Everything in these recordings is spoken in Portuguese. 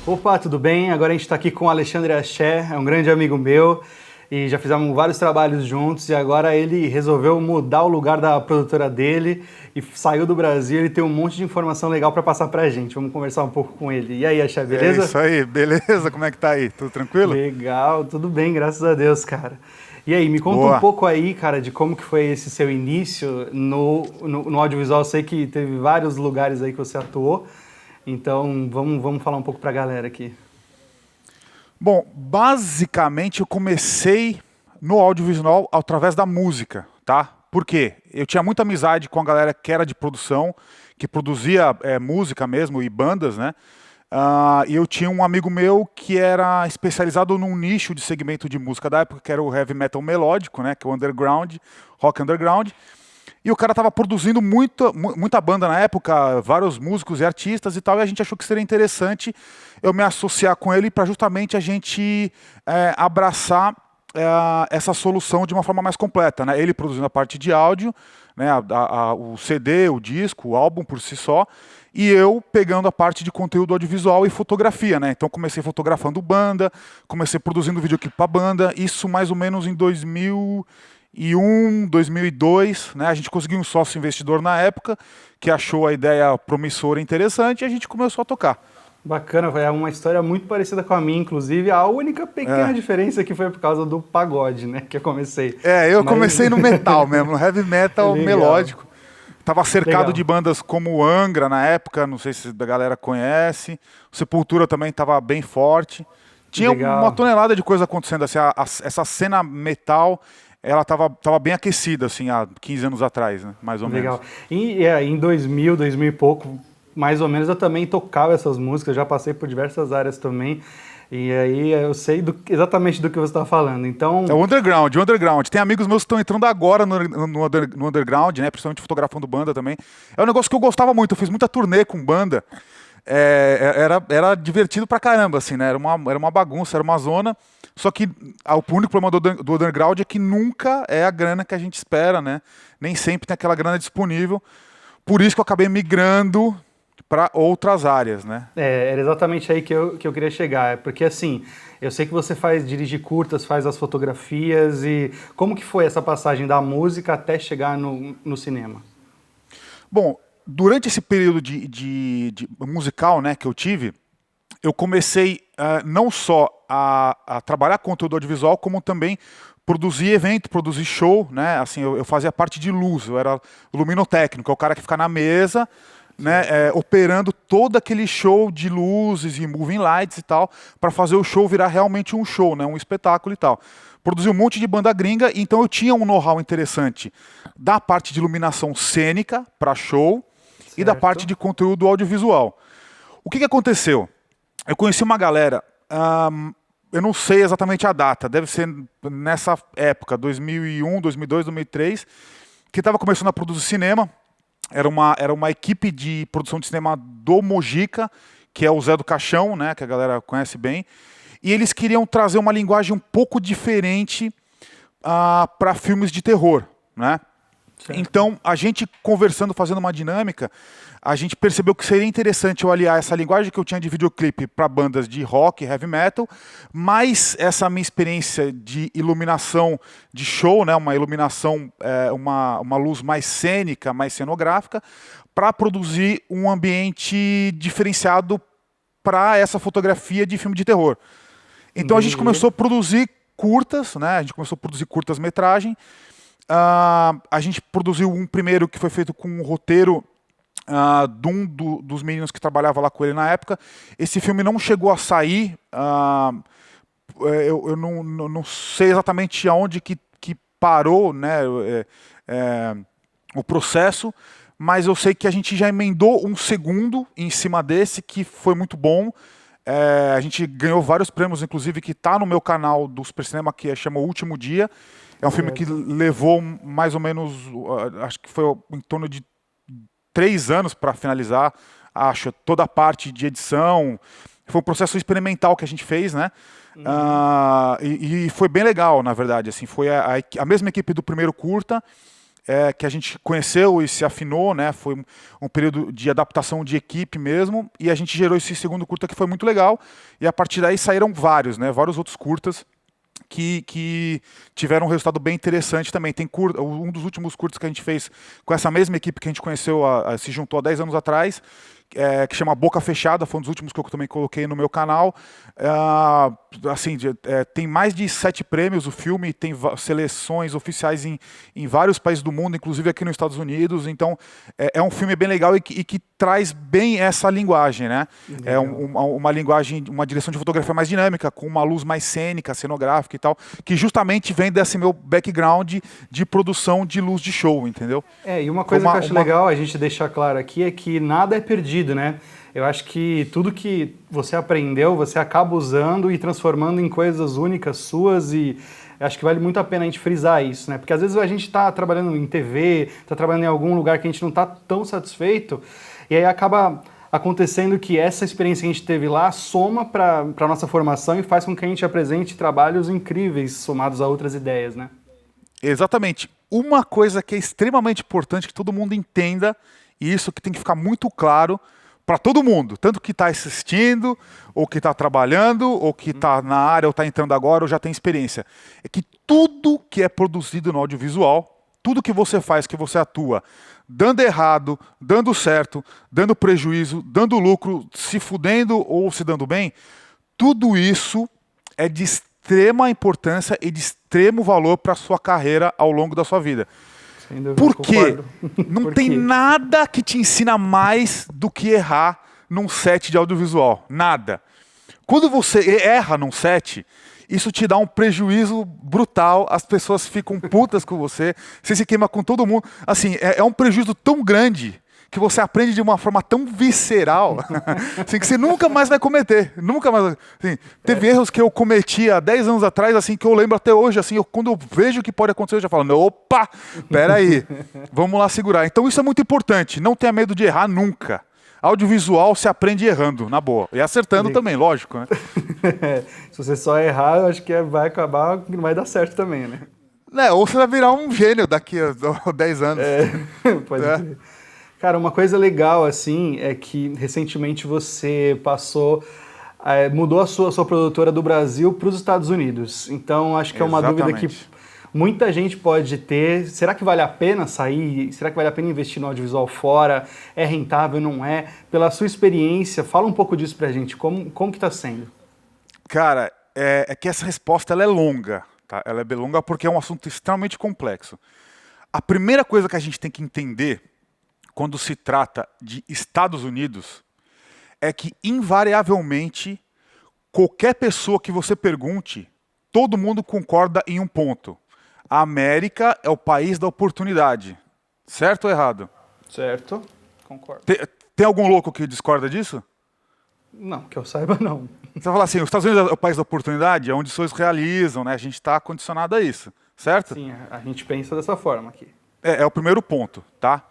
Opa, tudo bem? Agora a gente está aqui com o Alexandre Axé, é um grande amigo meu e já fizemos vários trabalhos juntos e agora ele resolveu mudar o lugar da produtora dele e saiu do Brasil. Ele tem um monte de informação legal para passar para a gente. Vamos conversar um pouco com ele. E aí, Axé, beleza? É isso aí, beleza? Como é que tá aí? Tudo tranquilo? Legal, tudo bem, graças a Deus, cara. E aí, me conta um Boa. pouco aí, cara, de como que foi esse seu início no audiovisual. Eu sei que teve vários lugares aí que você atuou, então vamos falar um pouco pra galera aqui. Bom, basicamente eu comecei no audiovisual através da música, tá? Por quê? Eu tinha muita amizade com a galera que era de produção, que produzia música mesmo e bandas, né? E eu tinha um amigo meu que era especializado num nicho de segmento de música da época, que era o heavy metal melódico, né? Que é o underground, rock underground. E o cara estava produzindo muita banda na época, vários músicos e artistas e tal, e a gente achou que seria interessante eu me associar com ele para justamente a gente abraçar essa solução de uma forma mais completa, né? Ele produzindo a parte de áudio, né? O CD, o disco, o álbum por si só, e eu pegando a parte de conteúdo audiovisual e fotografia, né? Então comecei fotografando banda, comecei produzindo videoclipe para banda, isso mais ou menos em 2001, 2002, né? A gente conseguiu um sócio investidor na época que achou a ideia promissora e interessante e a gente começou a tocar. Bacana, é uma história muito parecida com a minha, inclusive. A única pequena É. diferença que foi por causa do pagode, né? Que eu comecei. Eu Mas comecei no metal mesmo, no heavy metal legal, melódico. Tava cercado legal, de bandas como o Angra na época, não sei se a galera conhece. O Sepultura também estava bem forte. Tinha uma legal, tonelada de coisa acontecendo, assim, essa cena metal, ela tava bem aquecida, assim, há 15 anos atrás, né, mais ou menos. legal. E em 2000 e pouco, mais ou menos, eu também tocava essas músicas, já passei por diversas áreas também. E aí eu sei exatamente do que você está falando. É Então, o underground, o underground. Tem amigos meus que estão entrando agora no underground, né? Principalmente fotografando banda também. É um negócio que eu gostava muito, eu fiz muita turnê com banda. Era divertido pra caramba, assim, né? Era uma bagunça, era uma zona. Só que o único problema do underground é que nunca é a grana que a gente espera, né? Nem sempre tem aquela grana disponível. Por isso que eu acabei migrando para outras áreas, né? era exatamente aí que eu queria chegar. Porque assim, eu sei que você dirige curtas, faz as fotografias e como que foi essa passagem da música até chegar no cinema? Bom, durante esse período de musical, né, que eu tive, eu comecei não só a trabalhar conteúdo audiovisual, como também produzir evento, produzir show, né? Assim, eu fazia parte de luz, eu era luminotécnico, é o cara que fica na mesa, né, operando todo aquele show de luzes e moving lights e tal, para fazer o show virar realmente um show, né, um espetáculo e tal. Produzi um monte de banda gringa, então eu tinha um know-how interessante da parte de iluminação cênica para show e da parte Certo? de conteúdo audiovisual. O que aconteceu? Eu conheci uma galera, eu não sei exatamente a data, deve ser nessa época, 2001, 2002, 2003, que estava começando a produzir cinema. Era uma equipe de produção de cinema do Mojica, que é o Zé do Caixão, né, que a galera conhece bem. E eles queriam trazer uma linguagem um pouco diferente para filmes de terror, né? Certo. Então, a gente conversando, fazendo uma dinâmica, a gente percebeu que seria interessante eu aliar essa linguagem que eu tinha de videoclipe para bandas de rock, heavy metal, mais essa minha experiência de iluminação de show, né, uma iluminação, uma luz mais cênica, mais cenográfica, para produzir um ambiente diferenciado para essa fotografia de filme de terror. Então a gente Entendi. começou a produzir curtas, né? A gente começou a produzir curtas-metragem. A gente produziu um primeiro que foi feito com um roteiro de dos meninos que trabalhava lá com ele na época. Esse filme não chegou a sair. Eu não sei exatamente aonde que parou, né, o processo, mas eu sei que a gente já emendou um segundo em cima desse que foi muito bom. A gente ganhou vários prêmios, inclusive, que está no meu canal do Super Cinema, que chama O Último Dia. É um filme que Certo. levou mais ou menos, acho que foi em torno de 3 anos para finalizar, acho, toda a parte de edição. Foi um processo experimental que a gente fez, né? E foi bem legal, na verdade. Assim, foi a mesma equipe do primeiro curta, que a gente conheceu e se afinou, né? Foi um período de adaptação de equipe mesmo, e a gente gerou esse segundo curta que foi muito legal, e a partir daí saíram vários, né? Vários outros curtas que tiveram um resultado bem interessante também. Tem um dos últimos curtas que a gente fez com essa mesma equipe que a gente conheceu, se juntou há 10 anos atrás, que chama Boca Fechada, foi um dos últimos que eu também coloquei no meu canal. Assim, tem mais de 7 prêmios o filme, tem seleções oficiais em vários países do mundo, inclusive aqui nos Estados Unidos. Então, é um filme bem legal e que traz bem essa linguagem, né? É uma linguagem, uma direção de fotografia mais dinâmica, com uma luz mais cênica, cenográfica e tal, que justamente vem desse meu background de produção de luz de show, entendeu? E uma coisa que eu acho legal a gente deixar claro aqui é que nada é perdido, né? Eu acho que tudo que você aprendeu, você acaba usando e transformando em coisas únicas suas, e acho que vale muito a pena a gente frisar isso, né? Porque às vezes a gente está trabalhando em TV, está trabalhando em algum lugar que a gente não está tão satisfeito, e aí acaba acontecendo que essa experiência que a gente teve lá soma para a nossa formação e faz com que a gente apresente trabalhos incríveis somados a outras ideias, né? Exatamente. Uma coisa que é extremamente importante que todo mundo entenda, e isso que tem que ficar muito claro para todo mundo, tanto que está assistindo, ou que está trabalhando, ou que está na área, ou está entrando agora, ou já tem experiência, é que tudo que é produzido no audiovisual, tudo que você faz, que você atua, dando errado, dando certo, dando prejuízo, dando lucro, se fudendo ou se dando bem, tudo isso é de extrema importância e de extremo valor para a sua carreira ao longo da sua vida. Por quê? Não tem nada que te ensina mais do que errar num set de audiovisual. Nada. Quando você erra num set, isso te dá um prejuízo brutal, as pessoas ficam putas com você se queima com todo mundo. Assim, é um prejuízo tão grande que você aprende de uma forma tão visceral, assim, que você nunca mais vai cometer. Nunca mais. Assim, teve erros que eu cometi há 10 anos atrás, assim, que eu lembro até hoje. Assim, quando eu vejo o que pode acontecer, eu já falo, opa, peraí, vamos lá segurar. Então isso é muito importante, não tenha medo de errar nunca. Audiovisual se aprende errando, na boa. E acertando também, lógico, né? Se você só errar, eu acho que vai acabar, não vai dar certo também, né? Ou você vai virar um gênio daqui a 10 anos. Pode ser. Cara, uma coisa legal, assim, é que recentemente você mudou a sua produtora do Brasil para os Estados Unidos. Então, acho que é uma dúvida que muita gente pode ter. Será que vale a pena sair? Será que vale a pena investir no audiovisual fora? É rentável, não é? Pela sua experiência, fala um pouco disso pra gente. Como que tá sendo? Cara, é que essa resposta ela é longa. Tá? Ela é bem longa porque é um assunto extremamente complexo. A primeira coisa que a gente tem que entender quando se trata de Estados Unidos, é que, invariavelmente, qualquer pessoa que você pergunte, todo mundo concorda em um ponto. A América é o país da oportunidade. Certo ou errado? Certo, concordo. Tem algum louco que discorda disso? Não, que eu saiba, não. Você vai falar assim, os Estados Unidos é o país da oportunidade, é onde os sonhos realizam, né? A gente está condicionado a isso, certo? Sim, a gente pensa dessa forma aqui. É o primeiro ponto, tá?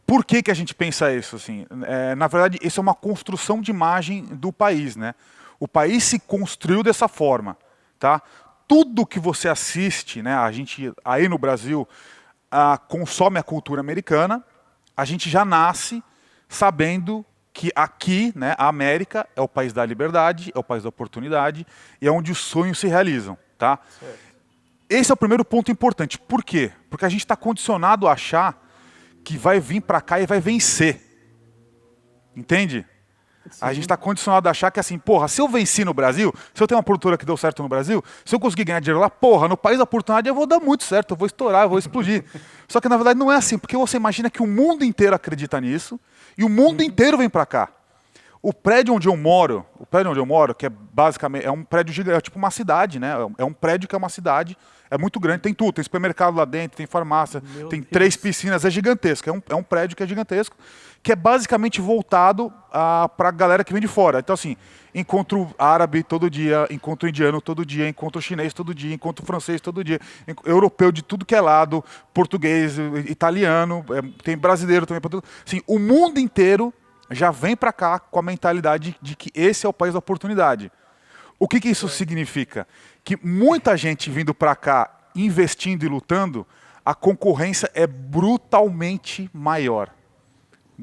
Por que a gente pensa isso? Assim? Na verdade, isso é uma construção de imagem do país, né? O país se construiu dessa forma, tá? Tudo que você assiste, né? A gente aí no Brasil consome a cultura americana, a gente já nasce sabendo que aqui, né, a América é o país da liberdade, é o país da oportunidade e é onde os sonhos se realizam, tá? Certo. Esse é o primeiro ponto importante. Por quê? Porque a gente está condicionado a achar que vai vir para cá e vai vencer. Entende? Sim. A gente está condicionado a achar que assim, porra, se eu venci no Brasil, se eu tenho uma produtora que deu certo no Brasil, se eu conseguir ganhar dinheiro lá, porra, no país da oportunidade eu vou dar muito certo, eu vou estourar, eu vou explodir. Só que na verdade não é assim, porque você imagina que o mundo inteiro acredita nisso e o mundo inteiro vem para cá. O prédio onde eu moro, que é basicamente um prédio gigante, é tipo uma cidade, né? É um prédio que é uma cidade, é muito grande, tem tudo, tem supermercado lá dentro, tem farmácia, tem 3 piscinas, é gigantesco, é um prédio que é gigantesco, que é basicamente voltado para a galera que vem de fora. Então assim, encontro árabe todo dia, encontro indiano todo dia, encontro chinês todo dia, encontro francês todo dia, europeu de tudo que é lado, português, italiano, tem brasileiro também, assim, o mundo inteiro já vem para cá com a mentalidade de que esse é o país da oportunidade. O que isso significa? Que muita gente vindo para cá, investindo e lutando, a concorrência é brutalmente maior.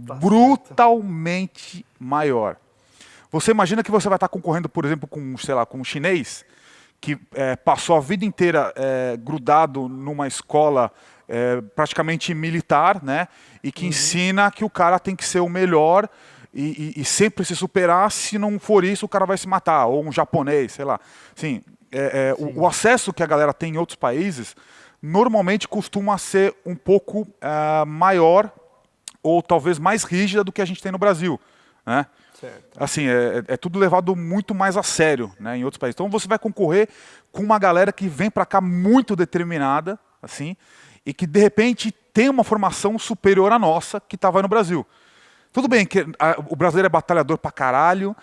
Tá Brutalmente maior. Você imagina que você vai estar concorrendo, por exemplo, com, sei lá, com um chinês que passou a vida inteira grudado numa escola praticamente militar, né? E que ensina que o cara tem que ser o melhor e sempre se superar. Se não for isso, o cara vai se matar. Ou um japonês, sei lá. Sim, o acesso que a galera tem em outros países normalmente costuma ser um pouco maior ou talvez mais rígida do que a gente tem no Brasil, né? Certo. Assim, é tudo levado muito mais a sério, né, em outros países. Então você vai concorrer com uma galera que vem para cá muito determinada, assim, e que de repente tem uma formação superior à nossa que estava no Brasil. Tudo bem que o brasileiro é batalhador pra caralho,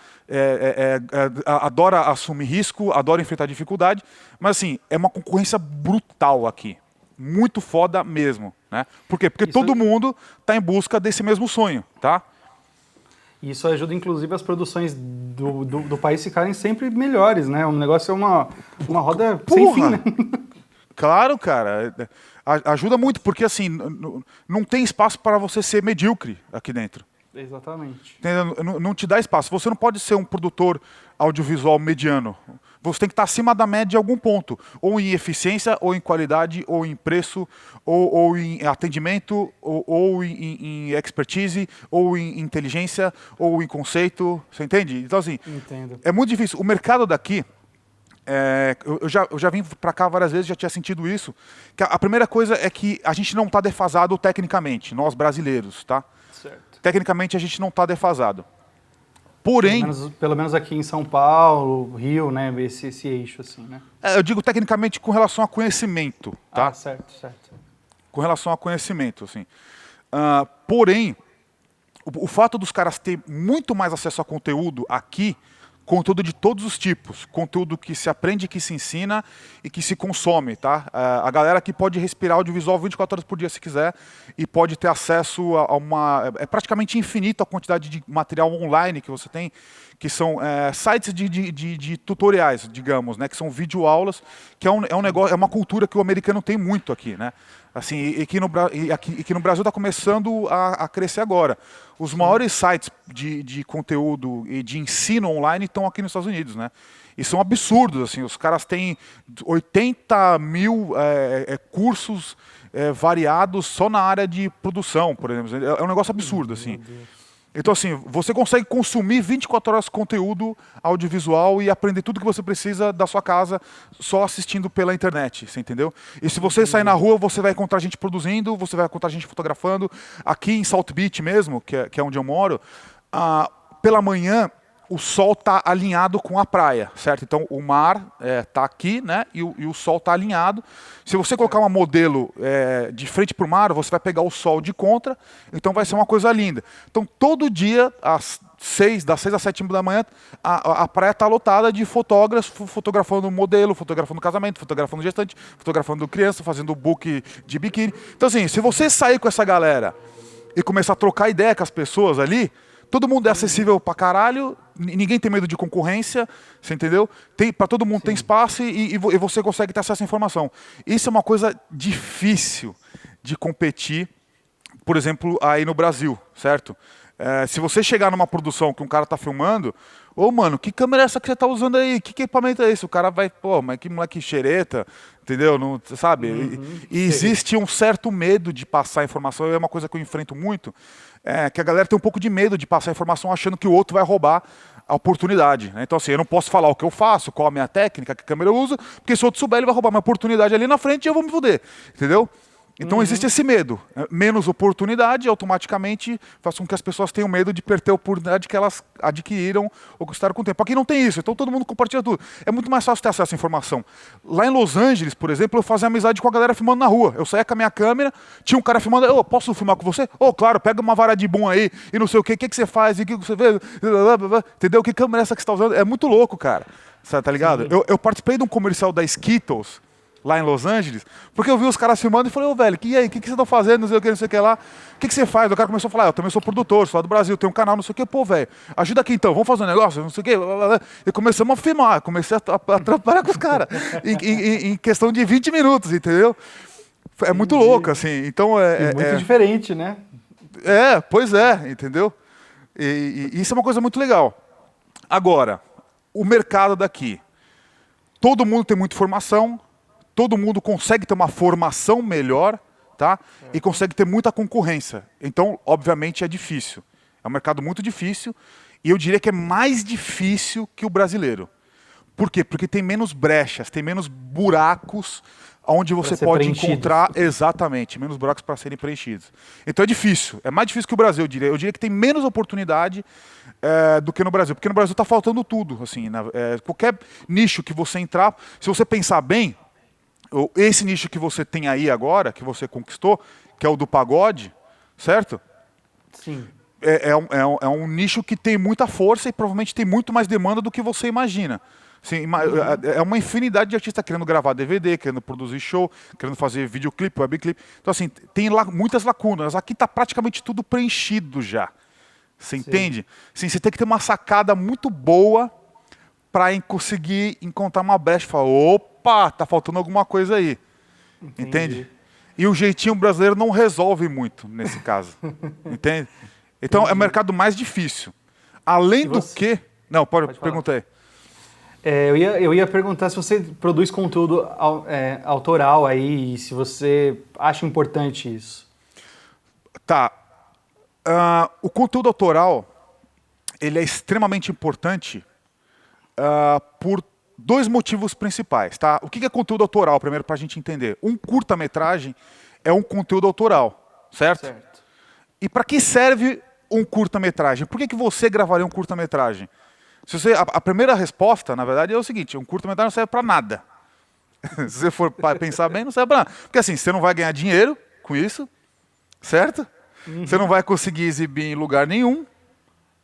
adora assumir risco, adora enfrentar dificuldade, mas assim, é uma concorrência brutal aqui. Muito foda mesmo, né? Por quê? Porque todo mundo está em busca desse mesmo sonho, tá? Isso ajuda, inclusive, as produções do país ficarem sempre melhores, né? O negócio é uma roda sem fim, né? Claro, cara. Ajuda muito, porque assim, não tem espaço para você ser medíocre aqui dentro. Exatamente. Não te dá espaço. Você não pode ser um produtor audiovisual mediano. Você tem que estar acima da média em algum ponto. Ou em eficiência, ou em qualidade, ou em preço, ou em atendimento, ou em expertise, ou em inteligência, ou em conceito. Você entende? Então, assim, Entendo. é muito difícil. O mercado daqui, eu já vim para cá várias vezes, já tinha sentido isso. Que a primeira coisa é que a gente não está defasado tecnicamente, nós brasileiros, tá? Certo. Tecnicamente a gente não está defasado. Porém, pelo menos aqui em São Paulo, Rio, né? Esse eixo assim, né? eu digo tecnicamente com relação a conhecimento, tá? Ah, certo. Com relação a conhecimento, assim. Porém, o fato dos caras ter muito mais acesso a conteúdo aqui, conteúdo de todos os tipos, conteúdo que se aprende, que se ensina e que se consome, tá? A galera que pode respirar audiovisual 24 horas por dia se quiser e pode ter acesso a uma... É praticamente infinito a quantidade de material online que você tem, que são sites de tutoriais, digamos, né? Que são videoaulas, que é um negócio, é uma cultura que o americano tem muito aqui, né? Assim, e que no Brasil está começando a crescer agora. Os maiores sites de conteúdo e de ensino online estão aqui nos Estados Unidos, né? E são absurdos, assim, os caras têm 80 mil cursos variados só na área de produção, por exemplo. É um negócio absurdo, assim. Então, assim, você consegue consumir 24 horas de conteúdo audiovisual e aprender tudo que você precisa da sua casa só assistindo pela internet, você entendeu? E se você sair na rua, você vai encontrar gente produzindo, você vai encontrar gente fotografando. Aqui em South Beach mesmo, que é onde eu moro, pela manhã o sol está alinhado com a praia, certo? Então o mar está aqui, né? E o sol está alinhado. Se você colocar uma modelo de frente para o mar, você vai pegar o sol de contra, então vai ser uma coisa linda. Então todo dia, das 6 às 7 da manhã, a praia está lotada de fotógrafos fotografando modelo, fotografando casamento, fotografando gestante, fotografando criança, fazendo book de biquíni. Então assim, se você sair com essa galera e começar a trocar ideia com as pessoas ali, todo mundo é acessível pra caralho, ninguém tem medo de concorrência, você entendeu? Para todo mundo tem espaço e você consegue ter acesso à informação. Isso é uma coisa difícil de competir, por exemplo, aí no Brasil, certo? Se você chegar numa produção que um cara tá filmando, mano, que câmera é essa que você tá usando aí? Que equipamento é esse? O cara vai, mas que moleque xereta, entendeu? Não, sabe? E existe um certo medo de passar informação, é uma coisa que eu enfrento muito, que a galera tem um pouco de medo de passar informação achando que o outro vai roubar a oportunidade, né? Então assim, eu não posso falar o que eu faço, qual a minha técnica, que câmera eu uso, porque se o outro souber, ele vai roubar minha oportunidade ali na frente e eu vou me fuder, entendeu? Então existe esse medo. Menos oportunidade, automaticamente faz com que as pessoas tenham medo de perder a oportunidade que elas adquiriram ou conquistaram com o tempo. Aqui não tem isso, então todo mundo compartilha tudo. É muito mais fácil ter acesso à informação. Lá em Los Angeles, por exemplo, eu fazia amizade com a galera filmando na rua. Eu saía com a minha câmera, tinha um cara filmando, posso filmar com você? Claro, pega uma vara de boom aí e não sei o que você faz, e o que você vê, entendeu? Que câmera é essa que você está usando? É muito louco, cara. Você tá ligado? Eu participei de um comercial da Skittles, lá em Los Angeles, porque eu vi os caras filmando e falei, velho, e aí, o que vocês estão fazendo, não sei o que lá, o que você faz? O cara começou a falar, eu também sou produtor, sou lá do Brasil, tenho um canal, não sei o que, velho, ajuda aqui então, vamos fazer um negócio, não sei o que, e começamos a filmar, comecei a trabalhar com os caras, em questão de 20 minutos, entendeu? É muito Entendi. louco, assim. Então, E muito diferente, né? pois é, entendeu? E isso é uma coisa muito legal. Agora, o mercado daqui. Todo mundo tem muita formação, todo mundo consegue ter uma formação melhor, tá? E consegue ter muita concorrência. Então, obviamente, é difícil. É um mercado muito difícil e eu diria que é mais difícil que o brasileiro. Por quê? Porque tem menos brechas, tem menos buracos onde Para você ser pode preenchidos. encontrar exatamente, menos buracos para serem preenchidos. Então é difícil, é mais difícil que o Brasil, eu diria. Eu diria que tem menos oportunidade do que no Brasil, porque no Brasil está faltando tudo. Assim, qualquer nicho que você entrar, se você pensar bem, esse nicho que você tem aí agora, que você conquistou, que é o do pagode, certo? Sim. É um nicho que tem muita força e provavelmente tem muito mais demanda do que você imagina. Assim, é uma infinidade de artistas querendo gravar DVD, querendo produzir show, querendo fazer videoclipe, webclip. Então, assim, tem muitas lacunas. Aqui está praticamente tudo preenchido já. Você Sim. entende? Assim, você tem que ter uma sacada muito boa para conseguir encontrar uma brecha e falar, opa, tá faltando alguma coisa aí. Entende? Entendi. E o jeitinho brasileiro não resolve muito nesse caso. Entende? Então é o Entendi. mercado mais difícil. Além E do você? que. Não, pode Pode falar. perguntar aí. Eu ia perguntar se você produz conteúdo autoral aí e se você acha importante isso. Tá. O conteúdo autoral ele é extremamente importante por dois motivos principais. Tá? O que é conteúdo autoral, primeiro, para a gente entender? Um curta-metragem é um conteúdo autoral, certo? Certo. E para que serve um curta-metragem? Por que você gravaria um curta-metragem? A primeira resposta, na verdade, é o seguinte: um curta-metragem não serve para nada. Se você for pensar bem, não serve para nada. Porque assim, você não vai ganhar dinheiro com isso, certo? Você não vai conseguir exibir em lugar nenhum,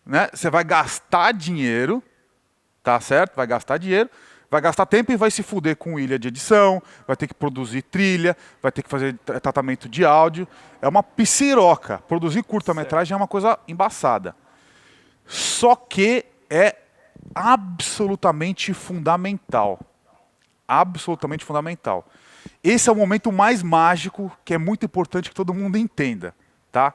né? Você vai gastar dinheiro, tá certo? Vai gastar tempo e vai se fuder com ilha de edição, vai ter que produzir trilha, vai ter que fazer tratamento de áudio. É uma piciroca. Produzir curta-metragem é uma coisa embaçada. Só que é absolutamente fundamental. Absolutamente fundamental. Esse é o momento mais mágico, que é muito importante que todo mundo entenda, tá?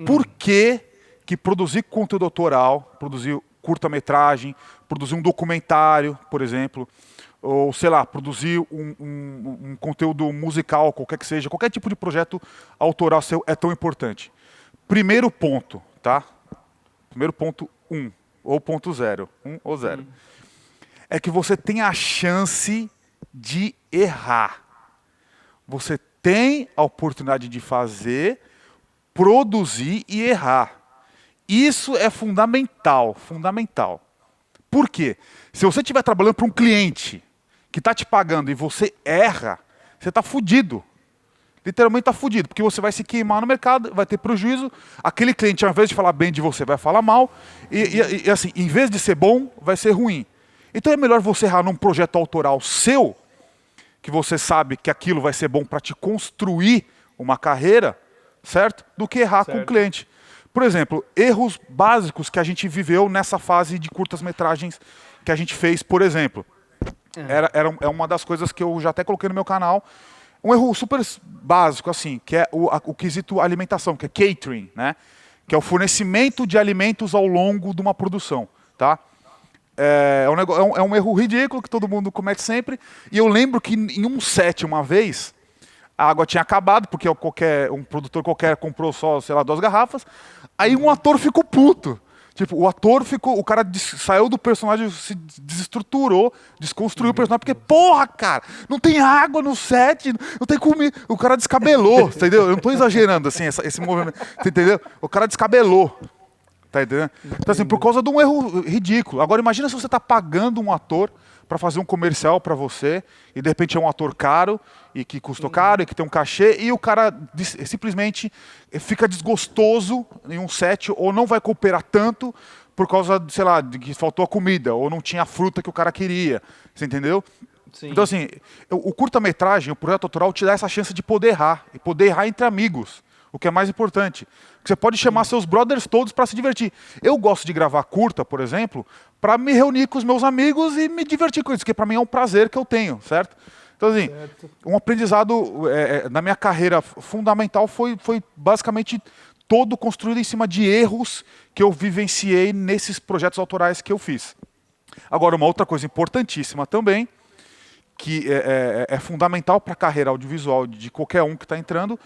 Por que que produzir conteúdo autoral, produzir curta-metragem, produzir um documentário, por exemplo, ou sei lá, produzir um conteúdo musical, qualquer que seja, qualquer tipo de projeto autoral seu é tão importante? Primeiro ponto, tá? Primeiro ponto, ou ponto zero, ou zero. É que você tem a chance de errar. Você tem a oportunidade de fazer, produzir e errar. Isso é fundamental, fundamental. Por quê? Se você estiver trabalhando para um cliente que está te pagando e você erra, você está fudido. Literalmente está fudido, porque você vai se queimar no mercado, vai ter prejuízo. Aquele cliente, ao invés de falar bem de você, vai falar mal. E assim, em vez de ser bom, vai ser ruim. Então é melhor você errar num projeto autoral seu, que você sabe que aquilo vai ser bom para te construir uma carreira, certo? Do que errar com o Certo. cliente. Por exemplo, erros básicos que a gente viveu nessa fase de curtas-metragens que a gente fez, por exemplo. É uma das coisas que eu já até coloquei no meu canal. Um erro super básico, assim, que é o quesito alimentação, que é catering, né? Que é o fornecimento de alimentos ao longo de uma produção, tá? É um erro ridículo que todo mundo comete sempre. E eu lembro que em um set, uma vez, a água tinha acabado, porque um produtor qualquer comprou só, sei lá, 2 garrafas. Aí um ator ficou puto. Tipo, o cara saiu do personagem, se desestruturou, desconstruiu o personagem, porque, porra, cara, não tem água no set, não tem comida. O cara descabelou, entendeu? Eu não tô exagerando, assim, esse movimento, entendeu? O cara descabelou. Tá entendendo? Então, assim, por causa de um erro ridículo. Agora, imagina se você está pagando um ator para fazer um comercial para você, e de repente é um ator caro, e que custou caro, e que tem um cachê, e o cara simplesmente fica desgostoso em um set, ou não vai cooperar tanto por causa, sei lá, de que faltou a comida, ou não tinha a fruta que o cara queria. Você entendeu? Sim. Então, assim, o curta-metragem, o projeto autoral, te dá essa chance de poder errar, e poder errar entre amigos. O que é mais importante. Você pode chamar seus brothers todos para se divertir. Eu gosto de gravar curta, por exemplo, para me reunir com os meus amigos e me divertir com isso, que para mim é um prazer que eu tenho, certo? Então, assim, Certo. um aprendizado na minha carreira fundamental foi basicamente todo construído em cima de erros que eu vivenciei nesses projetos autorais que eu fiz. Agora, uma outra coisa importantíssima também, que é fundamental para a carreira audiovisual de qualquer um que está entrando,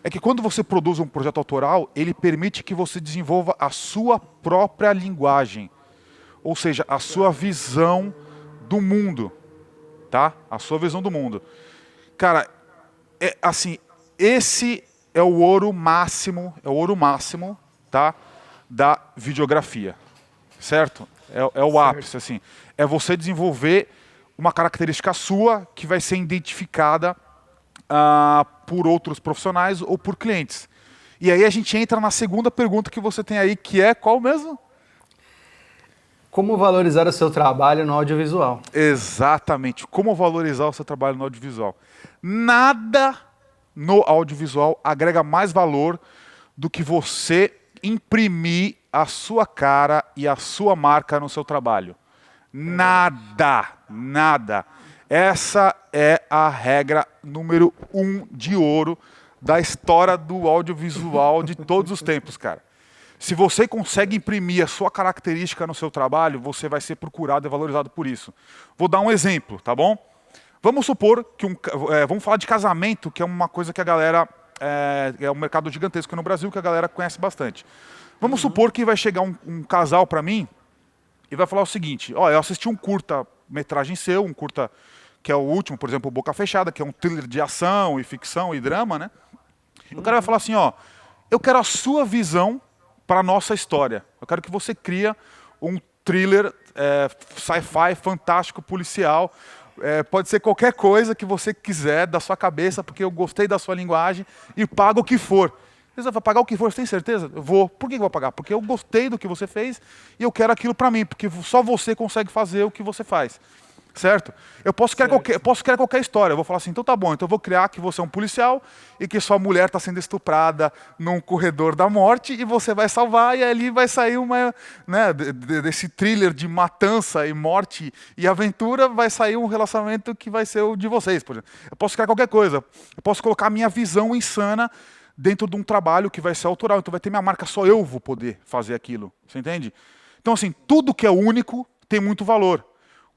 é que quando você produz um projeto autoral, ele permite que você desenvolva a sua própria linguagem, ou seja, a sua visão do mundo, tá? A sua visão do mundo. Cara, assim, esse é o ouro máximo, tá? Da videografia, certo? É o ápice, assim. É você desenvolver uma característica sua que vai ser identificada por outros profissionais ou por clientes. E aí a gente entra na segunda pergunta que você tem aí, que é qual mesmo? Como valorizar o seu trabalho no audiovisual? Exatamente. Como valorizar o seu trabalho no audiovisual. Nada no audiovisual agrega mais valor do que você imprimir a sua cara e a sua marca no seu trabalho. Nada, nada. Essa é a regra número 1 de ouro da história do audiovisual de todos os tempos, cara. Se você consegue imprimir a sua característica no seu trabalho, você vai ser procurado e valorizado por isso. Vou dar um exemplo, tá bom? Vamos supor que vamos falar de casamento, que é uma coisa que a galera é um mercado gigantesco no Brasil que a galera conhece bastante. Vamos supor que vai chegar um casal para mim e vai falar o seguinte: ó, eu assisti um curta-metragem seu, um curta que é o último, por exemplo, Boca Fechada, que é um thriller de ação e ficção e drama, né? O cara vai falar assim, ó, eu quero a sua visão para a nossa história. Eu quero que você cria um thriller sci-fi fantástico, policial. Pode ser qualquer coisa que você quiser da sua cabeça, porque eu gostei da sua linguagem e pago o que for. Você vai pagar o que for, você tem certeza? Eu vou. Por que eu vou pagar? Porque eu gostei do que você fez e eu quero aquilo para mim, porque só você consegue fazer o que você faz. Certo? Eu posso criar qualquer história. Eu vou falar assim, então tá bom, então eu vou criar que você é um policial e que sua mulher está sendo estuprada num corredor da morte e você vai salvar e ali vai sair desse thriller de matança e morte e aventura, vai sair um relacionamento que vai ser o de vocês, por exemplo. Eu posso criar qualquer coisa. Eu posso colocar a minha visão insana dentro de um trabalho que vai ser autoral. Então vai ter minha marca, só eu vou poder fazer aquilo. Você entende? Então assim, tudo que é único tem muito valor.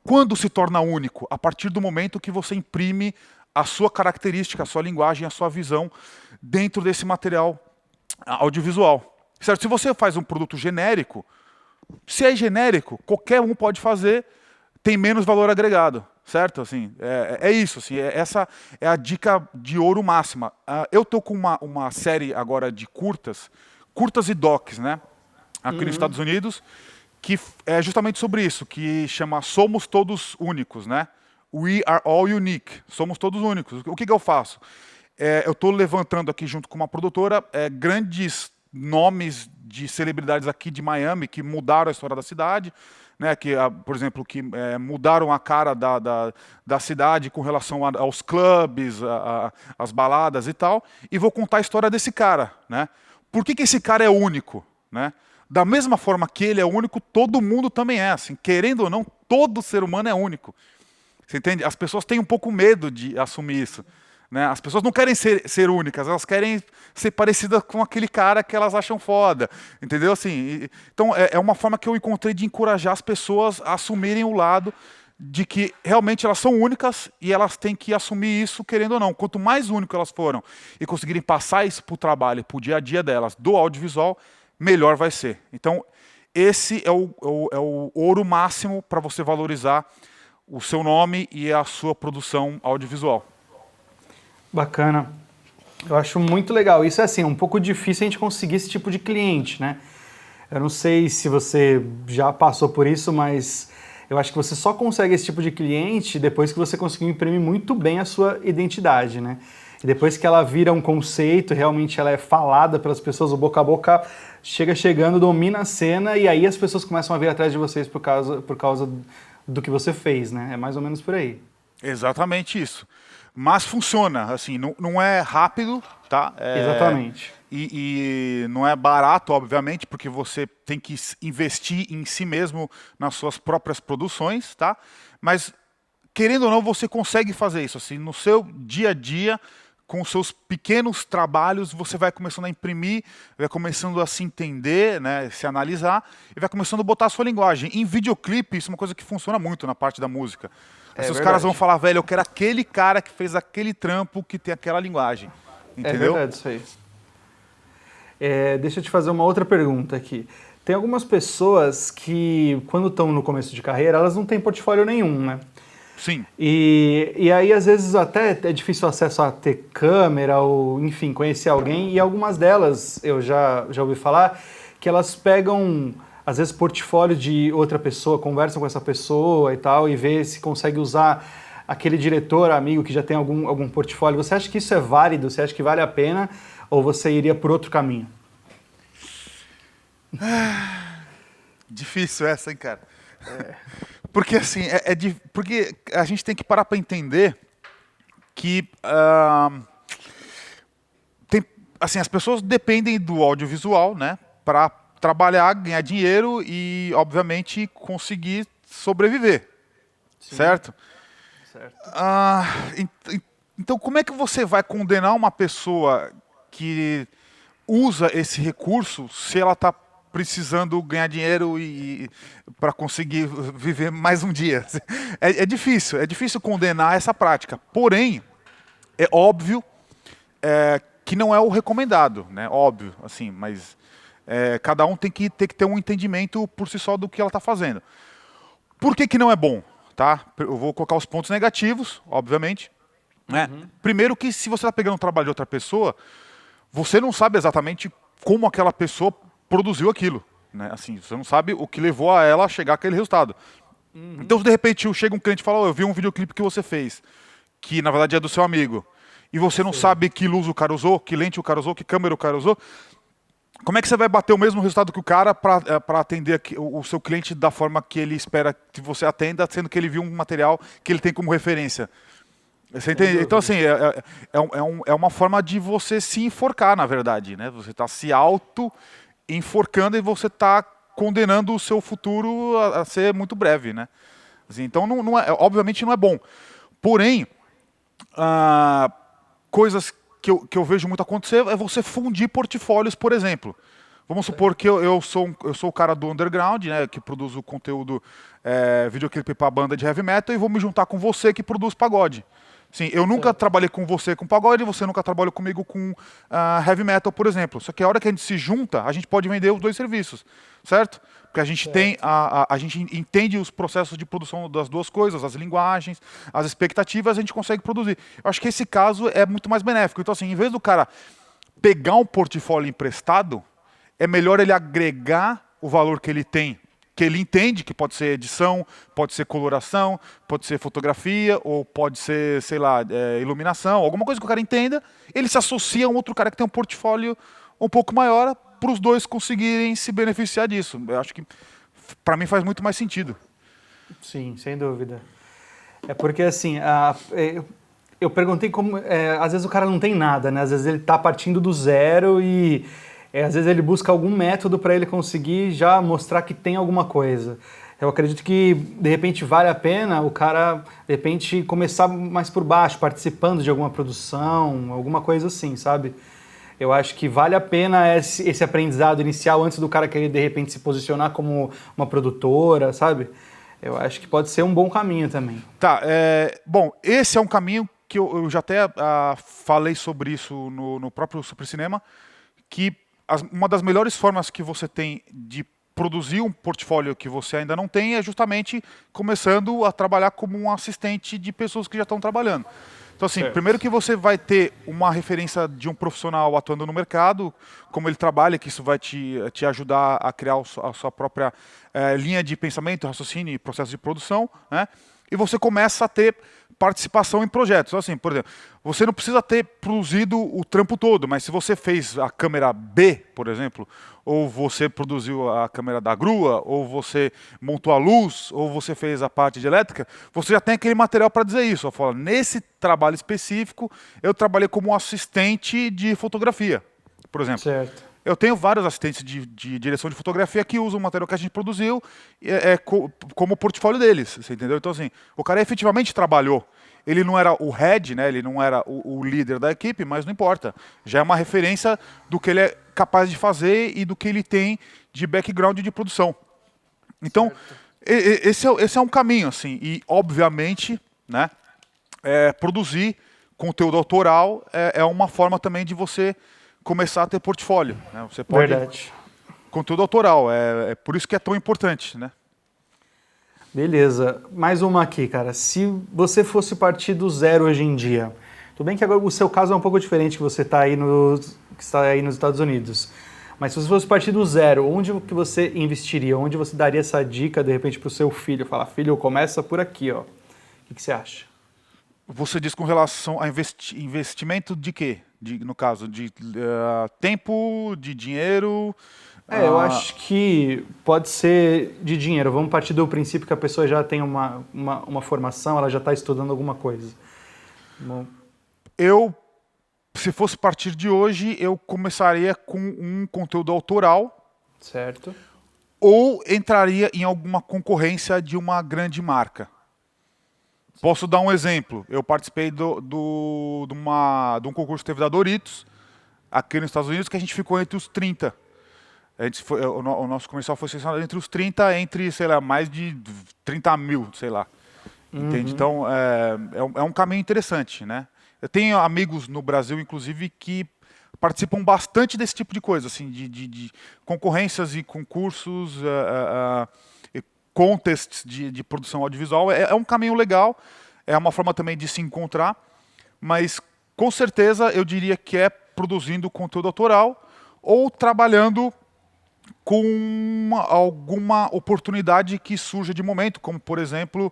Quando se torna único? A partir do momento que você imprime a sua característica, a sua linguagem, a sua visão dentro desse material audiovisual. Certo? Se você faz um produto genérico, se é genérico, qualquer um pode fazer, tem menos valor agregado. Certo? Assim, é isso. Assim, essa é a dica de ouro máxima. Eu estou com uma série agora de curtas e docs, né? Aqui nos Estados Unidos, que é justamente sobre isso, que chama Somos Todos Únicos, né? We are all unique. Somos todos únicos. O que eu faço? Eu estou levantando aqui junto com uma produtora grandes nomes de celebridades aqui de Miami que mudaram a história da cidade, né? Que, por exemplo, que mudaram a cara da cidade com relação aos clubes, às baladas e tal, e vou contar a história desse cara, né? Por que esse cara é único, né? Da mesma forma que ele é único, todo mundo também é. Assim, querendo ou não, todo ser humano é único. Você entende? As pessoas têm um pouco medo de assumir isso. Né? As pessoas não querem ser únicas, elas querem ser parecidas com aquele cara que elas acham foda. Entendeu? Assim, então, é uma forma que eu encontrei de encorajar as pessoas a assumirem o lado de que realmente elas são únicas e elas têm que assumir isso, querendo ou não. Quanto mais único elas foram e conseguirem passar isso para o trabalho, para o dia a dia delas, do audiovisual, melhor vai ser. Então, esse é o ouro máximo para você valorizar o seu nome e a sua produção audiovisual. Bacana. Eu acho muito legal. Isso é assim, um pouco difícil a gente conseguir esse tipo de cliente, né? Eu não sei se você já passou por isso, mas eu acho que você só consegue esse tipo de cliente depois que você conseguiu imprimir muito bem a sua identidade, né? E depois que ela vira um conceito, realmente ela é falada pelas pessoas, o boca a boca chegando, domina a cena e aí as pessoas começam a vir atrás de vocês por causa do que você fez, né? É mais ou menos por aí. Exatamente isso. Mas funciona, assim, não é rápido, tá? Exatamente. E não é barato, obviamente, porque você tem que investir em si mesmo nas suas próprias produções, tá? Mas querendo ou não, você consegue fazer isso. Assim, no seu dia a dia, com os seus pequenos trabalhos, você vai começando a imprimir, vai começando a se entender, né, se analisar, e vai começando a botar a sua linguagem. Em videoclipe, isso é uma coisa que funciona muito na parte da música. Assim, os caras vão falar, velho, eu quero aquele cara que fez aquele trampo que tem aquela linguagem. Entendeu? É verdade isso aí. Deixa eu te fazer uma outra pergunta aqui. Tem algumas pessoas que, quando estão no começo de carreira, elas não têm portfólio nenhum, né? Sim. E aí, às vezes, até é difícil acesso a ter câmera ou, enfim, conhecer alguém. E algumas delas, eu já ouvi falar, que elas pegam, às vezes, portfólio de outra pessoa, conversam com essa pessoa e tal, e vê se consegue usar aquele diretor, amigo, que já tem algum portfólio. Você acha que isso é válido? Você acha que vale a pena? Ou você iria por outro caminho? Difícil essa, hein, cara? Porque assim, porque a gente tem que parar para entender que assim, as pessoas dependem do audiovisual, né, para trabalhar, ganhar dinheiro e, obviamente, conseguir sobreviver. Sim. Certo? Então, como é que você vai condenar uma pessoa que usa esse recurso se ela está precisando ganhar dinheiro e para conseguir viver mais um dia? É difícil condenar essa prática. Porém, é óbvio que não é o recomendado, né? Óbvio, assim, mas cada um tem que ter um entendimento por si só do que ela está fazendo. Por que não é bom? Tá? Eu vou colocar os pontos negativos, obviamente. Né? Primeiro que se você está pegando um trabalho de outra pessoa, você não sabe exatamente como aquela pessoa produziu aquilo. Né? Assim, você não sabe o que levou a ela a chegar àquele resultado. Então, se de repente chega um cliente e fala, eu vi um videoclipe que você fez, que na verdade é do seu amigo, e você não sabe que luz o cara usou, que lente o cara usou, que câmera o cara usou, como é que você vai bater o mesmo resultado que o cara para atender o seu cliente da forma que ele espera que você atenda, sendo que ele viu um material que ele tem como referência? Você entende? Então, assim, é uma forma de você se enforcar, na verdade. Né? Você está se auto-enforcando e você está condenando o seu futuro a ser muito breve. Né? Assim, então, obviamente não é bom. Porém, coisas que eu vejo muito acontecer é você fundir portfólios, por exemplo. Vamos supor que eu sou o cara do underground, né, que produz o conteúdo videoclipe para banda de heavy metal, e vou me juntar com você que produz pagode. Sim, eu nunca trabalhei com você com pagode, você nunca trabalhou comigo com heavy metal, por exemplo. Só que a hora que a gente se junta, a gente pode vender os dois serviços, certo? Porque a gente tem a gente entende os processos de produção das duas coisas, as linguagens, as expectativas, a gente consegue produzir. Eu acho que esse caso é muito mais benéfico. Então, assim, em vez do cara pegar um portfólio emprestado, é melhor ele agregar o valor que ele tem, que ele entende, que pode ser edição, pode ser coloração, pode ser fotografia, ou pode ser, sei lá, iluminação, alguma coisa que o cara entenda, ele se associa a um outro cara que tem um portfólio um pouco maior para os dois conseguirem se beneficiar disso. Eu acho que, para mim, faz muito mais sentido. Sim, sem dúvida. É porque, assim, eu perguntei como... às vezes o cara não tem nada, né? Às vezes ele está partindo do zero e... às vezes ele busca algum método para ele conseguir já mostrar que tem alguma coisa. Eu acredito que, de repente, vale a pena o cara, de repente, começar mais por baixo, participando de alguma produção, alguma coisa assim, sabe? Eu acho que vale a pena esse aprendizado inicial antes do cara querer, de repente, se posicionar como uma produtora, sabe? Eu acho que pode ser um bom caminho também. Tá, bom, esse é um caminho que eu já até falei sobre isso no próprio Super Cinema, que uma das melhores formas que você tem de produzir um portfólio que você ainda não tem é justamente começando a trabalhar como um assistente de pessoas que já estão trabalhando. Então, assim, primeiro que você vai ter uma referência de um profissional atuando no mercado, como ele trabalha, que isso vai te ajudar a criar a sua própria linha de pensamento, raciocínio e processo de produção, né? E você começa a ter participação em projetos. Então, assim, por exemplo, você não precisa ter produzido o trampo todo, mas se você fez a câmera B, por exemplo, ou você produziu a câmera da grua, ou você montou a luz, ou você fez a parte de elétrica, você já tem aquele material para dizer isso. Eu falo, nesse trabalho específico, eu trabalhei como assistente de fotografia, por exemplo. Certo. Eu tenho vários assistentes de direção de fotografia que usam o material que a gente produziu como portfólio deles, você entendeu? Então, assim, o cara efetivamente trabalhou. Ele não era o head, né? Ele não era o líder da equipe, mas não importa. Já é uma referência do que ele é capaz de fazer e do que ele tem de background de produção. Então, esse é um caminho, assim. E, obviamente, né, produzir conteúdo autoral é uma forma também de você começar a ter portfólio. Né? Você pode... Verdade. Conteúdo autoral, é por isso que é tão importante, né? Beleza. Mais uma aqui, cara. Se você fosse partir do zero hoje em dia, tudo bem que agora o seu caso é um pouco diferente, que você está aí, que está aí nos Estados Unidos. Mas se você fosse partir do zero, onde que você investiria? Onde você daria essa dica, de repente, para o seu filho? Falar, filho, começa por aqui, ó. O que você acha? Você diz com relação a investimento de quê? No caso, de tempo, de dinheiro... Eu acho que pode ser de dinheiro. Vamos partir do princípio que a pessoa já tem uma formação, ela já está estudando alguma coisa. Bom. Se fosse partir de hoje, eu começaria com um conteúdo autoral. Certo. Ou entraria em alguma concorrência de uma grande marca. Posso dar um exemplo. Eu participei de um concurso que teve da Doritos, aqui nos Estados Unidos, que a gente ficou entre os 30. O nosso comercial foi selecionado entre os 30, entre, sei lá, mais de 30 mil, sei lá. Entende? Então, é um caminho interessante, né? Eu tenho amigos no Brasil, inclusive, que participam bastante desse tipo de coisa, assim, de concorrências e concursos, contests de produção audiovisual. É um caminho legal, é uma forma também de se encontrar, mas, com certeza, eu diria que é produzindo conteúdo autoral ou trabalhando com alguma oportunidade que surja de momento, como, por exemplo,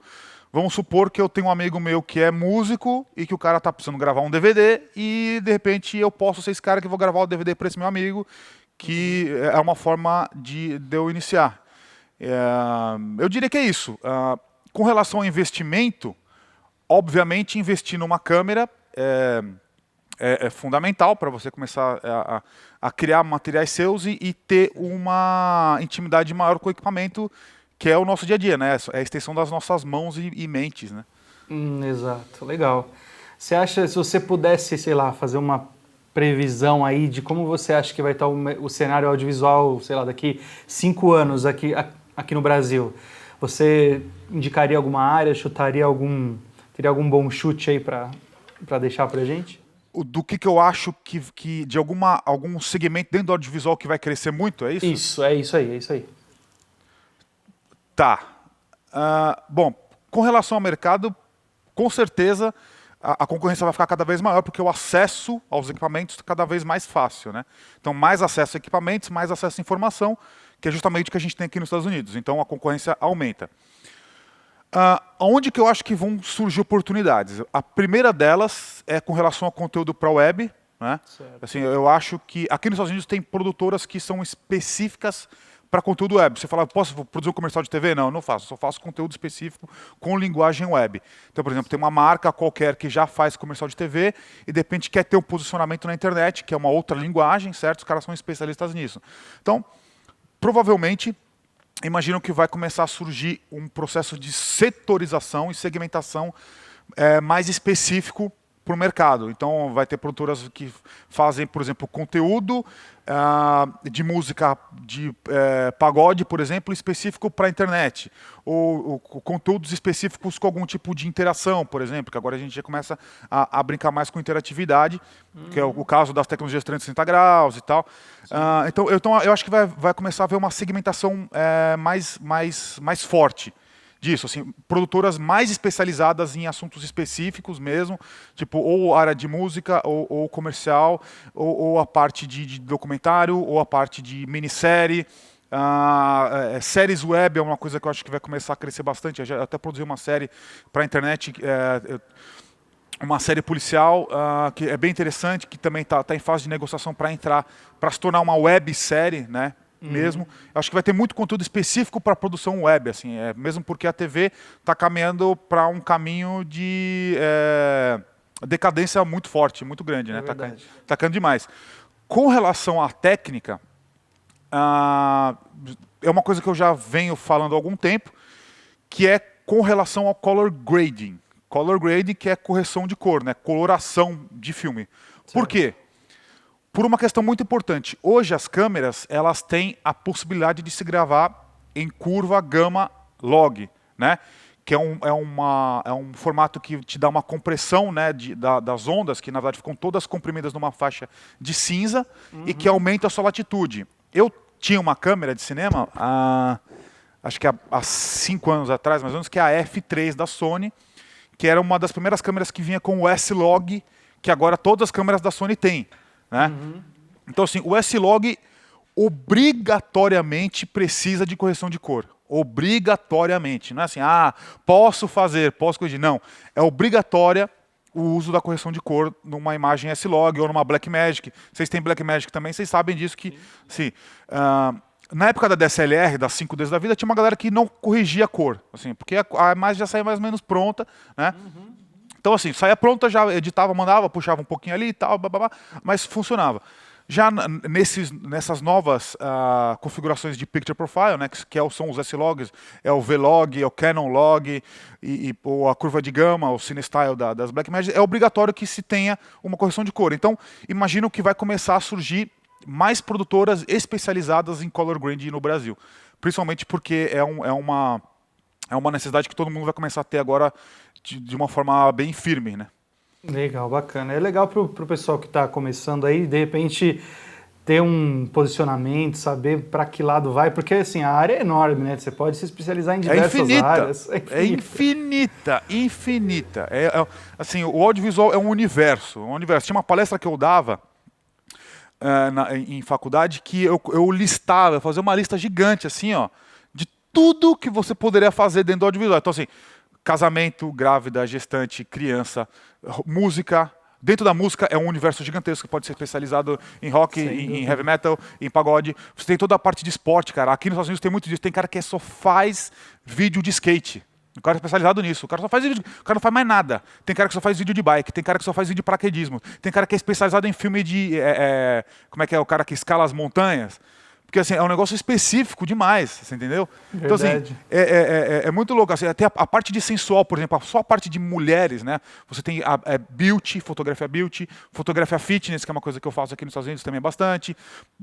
vamos supor que eu tenho um amigo meu que é músico e que o cara está precisando gravar um DVD e, de repente, eu posso ser esse cara que vou gravar o DVD para esse meu amigo, que é uma forma de eu iniciar. Eu diria que é isso. Com relação ao investimento, obviamente, investir numa câmera é fundamental para você começar a criar materiais seus e ter uma intimidade maior com o equipamento, que é o nosso dia a dia, né? É a extensão das nossas mãos e mentes, né? Exato, legal. Você acha, se você pudesse, sei lá, fazer uma previsão aí de como você acha que vai estar o cenário audiovisual, sei lá, daqui 5 anos aqui no Brasil, você indicaria alguma área, teria algum bom chute aí para deixar pra gente? Do que eu acho que de algum segmento dentro do audiovisual que vai crescer muito, é isso? Isso, é isso aí. Tá. Bom, com relação ao mercado, com certeza a concorrência vai ficar cada vez maior, porque o acesso aos equipamentos é cada vez mais fácil, né? Então, mais acesso a equipamentos, mais acesso à informação, que é justamente o que a gente tem aqui nos Estados Unidos. Então, a concorrência aumenta. Onde que eu acho que vão surgir oportunidades? A primeira delas é com relação ao conteúdo para a web, né? Assim, eu acho que aqui nos Estados Unidos tem produtoras que são específicas para conteúdo web. Você fala, posso produzir um comercial de TV? Não, eu não faço. Só faço conteúdo específico com linguagem web. Então, por exemplo, tem uma marca qualquer que já faz comercial de TV e, de repente, quer ter um posicionamento na internet, que é uma outra linguagem, certo? Os caras são especialistas nisso. Então, provavelmente, imagino que vai começar a surgir um processo de setorização e segmentação mais específico para o mercado. Então, vai ter produtoras que fazem, por exemplo, conteúdo de música de pagode, por exemplo, específico para a internet. Ou conteúdos específicos com algum tipo de interação, por exemplo, que agora a gente já começa a brincar mais com interatividade, que é o caso das tecnologias 360 graus e tal. Então, eu acho que vai começar a haver uma segmentação mais forte disso, assim, produtoras mais especializadas em assuntos específicos mesmo, tipo, ou área de música, ou comercial, ou a parte de documentário, ou a parte de minissérie. Séries web é uma coisa que eu acho que vai começar a crescer bastante. Eu já até produzi uma série para a internet, uma série policial, que é bem interessante, que também está em fase de negociação para se tornar uma websérie, né? Mesmo. Acho que vai ter muito conteúdo específico para produção web, assim, mesmo porque a TV está caminhando para um caminho de decadência muito forte, muito grande, né? Tá caindo demais. Com relação à técnica, é uma coisa que eu já venho falando há algum tempo, que é com relação ao color grading. Color grading, que é correção de cor, né? Coloração de filme. Certo. Por quê? Por uma questão muito importante. Hoje as câmeras, elas têm a possibilidade de se gravar em curva gama log, né? Que é um formato que te dá uma compressão, né, das ondas, que na verdade ficam todas comprimidas numa faixa de cinza e que aumenta a sua latitude. Eu tinha uma câmera de cinema, acho que há 5 anos atrás, mais ou menos, que é a F3 da Sony, que era uma das primeiras câmeras que vinha com o S-Log, que agora todas as câmeras da Sony têm, né? Então, assim, o S-Log obrigatoriamente precisa de correção de cor. Obrigatoriamente. Não é assim, posso fazer, posso corrigir. Não. É obrigatória o uso da correção de cor numa imagem S-Log ou numa Blackmagic. Vocês têm Blackmagic também, vocês sabem disso que... Sim, na época da DSLR, das 5Ds da vida, tinha uma galera que não corrigia a cor. Assim, porque a imagem já saía mais ou menos pronta, né? Então, assim, saía pronta, já editava, mandava, puxava um pouquinho ali e tal, mas funcionava. Já nessas novas configurações de Picture Profile, né, são os S-Logs, é o V-Log, é o Canon Log, ou a curva de gama, o CineStyle das Blackmagic, é obrigatório que se tenha uma correção de cor. Então, imagino que vai começar a surgir mais produtoras especializadas em color grading no Brasil. Principalmente porque é uma necessidade que todo mundo vai começar a ter agora de uma forma bem firme, né? Legal, bacana. É legal pro pessoal que está começando aí, de repente, ter um posicionamento, saber para que lado vai, porque assim, a área é enorme, né? Você pode se especializar em diversas áreas. É infinita. Assim, o audiovisual é um universo. Tinha uma palestra que eu dava em faculdade que eu listava, eu fazia uma lista gigante, assim, ó, de tudo que você poderia fazer dentro do audiovisual. Então, assim, casamento, grávida, gestante, criança, música. Dentro da música é um universo gigantesco que pode ser especializado em rock, em heavy metal, em pagode. Você tem toda a parte de esporte, cara. Aqui nos Estados Unidos tem muito disso. Tem cara que só faz vídeo de skate. O cara é especializado nisso. O cara só faz vídeo, o cara não faz mais nada. Tem cara que só faz vídeo de bike, tem cara que só faz vídeo de paraquedismo, tem cara que é especializado em filme de... como é que é? O cara que escala as montanhas. Porque assim, é um negócio específico demais, você entendeu? Verdade. Então assim, é muito louco. Assim, até a parte de sensual, por exemplo, só a parte de mulheres, né? Você tem fotografia fitness, que é uma coisa que eu faço aqui nos Estados Unidos também bastante.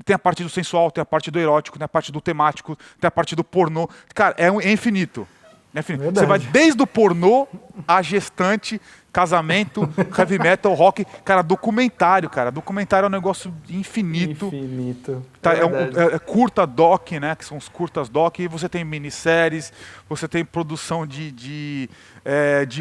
Tem a parte do sensual, tem a parte do erótico, tem a parte do temático, tem a parte do pornô. Cara, é infinito. Você vai desde o pornô, a gestante, casamento, heavy metal, rock. Cara, documentário, cara. Documentário é um negócio infinito. Infinito. Tá, é curta doc, né? Que são os curtas doc. E você tem minisséries, você tem produção de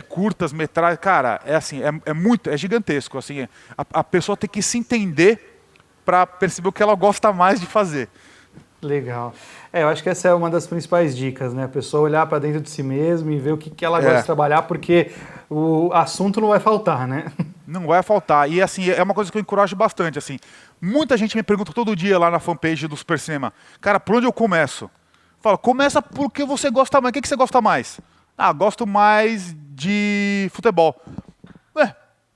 curtas metragens. Cara, é assim, é gigantesco. Assim, a pessoa tem que se entender para perceber o que ela gosta mais de fazer. Legal. Eu acho que essa é uma das principais dicas, né? A pessoa olhar para dentro de si mesma e ver o que ela gosta de trabalhar, porque o assunto não vai faltar, né? Não vai faltar. E assim, é uma coisa que eu encorajo bastante. Assim, muita gente me pergunta todo dia lá na fanpage do Super Cinema, cara, por onde eu começo? Fala, começa porque você gosta mais. O que você gosta mais? Gosto mais de futebol.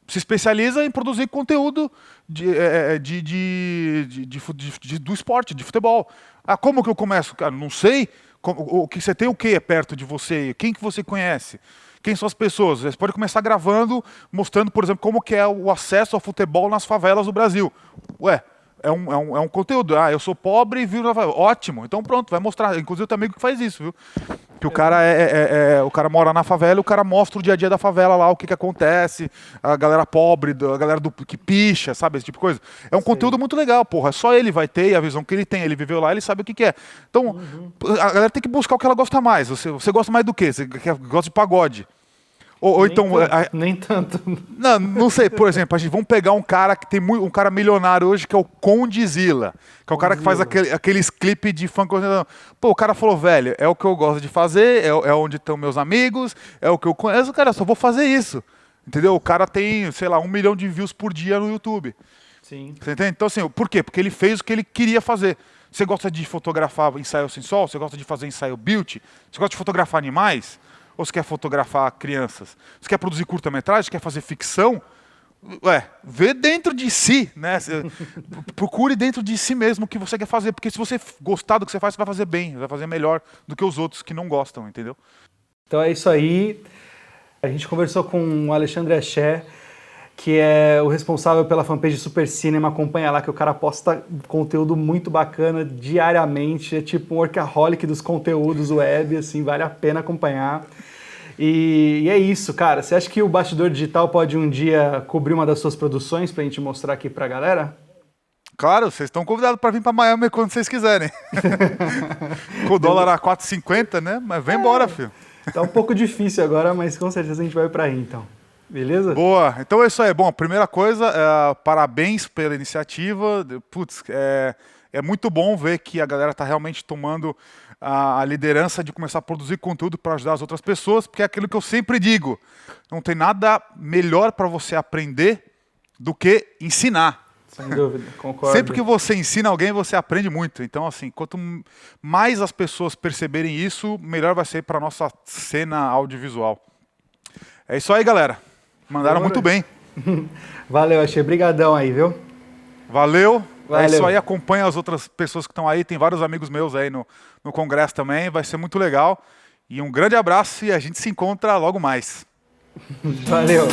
Se especializa em produzir conteúdo do esporte, de futebol. Como que eu começo? Cara, não sei. O que você tem, o que é perto de você? Quem que você conhece? Quem são as pessoas? Você pode começar gravando, mostrando, por exemplo, como que é o acesso ao futebol nas favelas do Brasil. É um conteúdo. Eu sou pobre e vivo na favela. Ótimo. Então pronto, vai mostrar. Inclusive eu tenho amigo que faz isso, viu? Que o cara o cara mora na favela e o cara mostra o dia a dia da favela lá, o que acontece, a galera pobre, a galera que picha, sabe? Esse tipo de coisa. É um conteúdo muito legal, porra. Só ele vai ter a visão que ele tem. Ele viveu lá, ele sabe o que é. Então, a galera tem que buscar o que ela gosta mais. Você gosta mais do quê? Você gosta de pagode? Ou então... Nem tanto. Não sei, por exemplo, vamos pegar um cara que tem um cara milionário hoje, que é o Condzilla, que é o cara que faz aqueles clipes de funk. Pô, o cara falou, velho, é o que eu gosto de fazer, é onde estão meus amigos, é o que eu conheço, cara, eu só vou fazer isso. Entendeu? O cara tem, sei lá, 1 milhão de views por dia no YouTube. Sim. Você entende? Então assim, por quê? Porque ele fez o que ele queria fazer. Você gosta de fotografar ensaio sensual? Você gosta de fazer ensaio beauty? Você gosta de fotografar animais? Ou você quer fotografar crianças? Você quer produzir curta-metragem? Quer fazer ficção? Vê dentro de si, né? Procure dentro de si mesmo o que você quer fazer, porque se você gostar do que você faz, você vai fazer bem, vai fazer melhor do que os outros que não gostam, entendeu? Então é isso aí. A gente conversou com o Alexandre Axé, que é o responsável pela fanpage Super Cinema. Acompanha lá que o cara posta conteúdo muito bacana diariamente. É tipo um workaholic dos conteúdos web, assim, vale a pena acompanhar. E é isso, cara. Você acha que o Bastidor Digital pode um dia cobrir uma das suas produções pra gente mostrar aqui pra galera? Claro, vocês estão convidados para vir para Miami quando vocês quiserem. Com o dólar a 4,50, né? Mas vem embora, filho. Tá um pouco difícil agora, mas com certeza a gente vai pra aí, então. Beleza? Boa, então é isso aí. Bom, primeira coisa, parabéns pela iniciativa. Putz, é muito bom ver que a galera está realmente tomando a liderança de começar a produzir conteúdo para ajudar as outras pessoas, porque é aquilo que eu sempre digo, não tem nada melhor para você aprender do que ensinar. Sem dúvida, concordo. Sempre que você ensina alguém, você aprende muito. Então, assim, quanto mais as pessoas perceberem isso, melhor vai ser para a nossa cena audiovisual. É isso aí, galera. Mandaram muito bem. Valeu, achei. Brigadão aí, viu? Valeu. Valeu. É isso aí, acompanha as outras pessoas que estão aí. Tem vários amigos meus aí no Congresso também. Vai ser muito legal. E um grande abraço e a gente se encontra logo mais. Valeu.